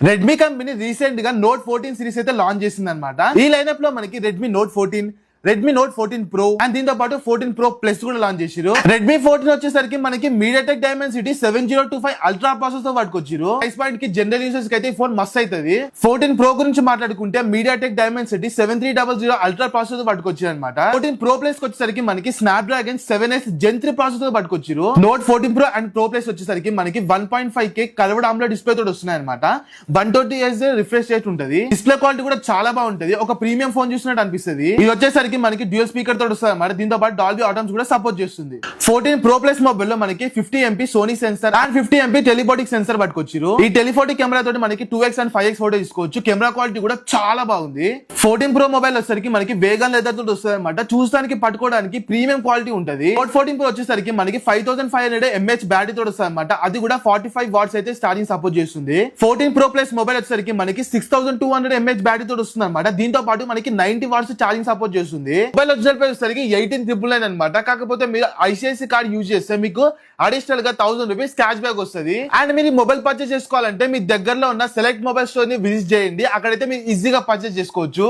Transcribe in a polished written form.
Redmi company recent గా note 14 series అయితే launch చేసింది అనమాట. ఈ లైనప్ లో మనకి Redmi note 14, Redmi note 14 pro and దీంతో పాటు 14 ప్రో ప్లస్ కూడా లాంచ్ చేశారు. రెడ్మీ 14 వచ్చేసరికి మనకి మీడియాటెక్ డైమెన్సిటీ 7025 అల్ట్రా ప్రాసెసర్ తో పట్టుకొచ్చారు. ప్రైస్ పాయింట్ కి జనరల్ యూజర్స్ కి అయితే ఈ ఫోన్ మస్త్ అవుతుంది. 14 ప్రో గురించి మాట్లాడుకుంటే మీడియాటెక్ డైమెన్సిటీ 7300 అల్ట్రా ప్రాసెసర్ తో పట్టుకొచ్చారు అనమాట. 14 ప్రో ప్లస్ వచ్చేసరికి మనకి స్నాప్డ్రాగన్ 7s Gen 3 ప్రాసెసర్ తో పట్టుకొచ్చారు. Note 14 pro and pro plus వచ్చేసరికి మనకి 1.5K కర్వ్డ్ AMOLED డిస్ప్లే తోటి వస్తున్నాయి అనమాట. 120Hz రిఫ్రెష్ రేట్ ఉంటుంది. డిస్ప్లే క్వాలిటీ కూడా చాలా బాగుంటది. ఒక ప్రీమియం ఫోన్ చూసినట్టు అనిపిస్తుంది. ఇది వచ్చేసరికి మనకి డ్యూయల్ స్పీకర్ తోటి వస్తుంది అన్నమాట. దీంతో పాటు డాల్బీ ఆటమ్స్ కూడా సపోర్ట్ చేస్తుంది. 14 ప్రో ప్లస్ మొబైల్ లో మనకి 50 MP Sony sensor and 50 MP telephotic sensor పట్టుకొచ్చారు. ఈ టెలిఫోటిక్ కెమెరా తోటి మనకి 2x అండ్ 5x ఫోటో తీసుకోవచ్చు. కెమెరా క్వాలిటీ కూడా చాలా బాగుంది. 14 ప్రో మొబైల్ వచ్చేసరికి మనకి వేగన్ లెదర్ తోటి వస్తుంది అనమాట. చూడడానికి పట్టుకోవడానికి ప్రీమియం క్వాలిటీ ఉంటుంది. నోట్ 14 ప్రో వచ్చేసరికి మనకి 5500 mAh బ్యాటరీ తోటి వస్తుంది అనమాట. అది కూడా 45 వాట్స్ అయితే స్టార్టింగ్ సపోర్ట్ చేస్తుంది. 14 ప్రో ప్లస్ మొబైల్ వచ్చేసరికి మనకి 6200 mAh బ్యాటరీ తోటి వస్తుంది అనమాట. దీంతో పాటు మనకి 90 వాట్స్ ఛార్జింగ్ సపోర్ట్ చేస్తుంది. మొబైల్ వచ్చేసరికి 18999 అనమాట. కాకపోతే మీరు ఐసిఐసి కార్డ్ యూజ్ చేస్తే మీకు అడిషనల్ గా 1000 రూపీస్ క్యాష్ బ్యాక్ వస్తుంది. అండ్ మీరు మొబైల్ పర్చేస్ చేసుకోవాలంటే మీ దగ్గరలో ఉన్న సెలెక్ట్ మొబైల్ స్టోర్ ని విజిట్ చేయండి. అక్కడైతే మీరు ఈజీగా పర్చేస్ చేసుకోవచ్చు.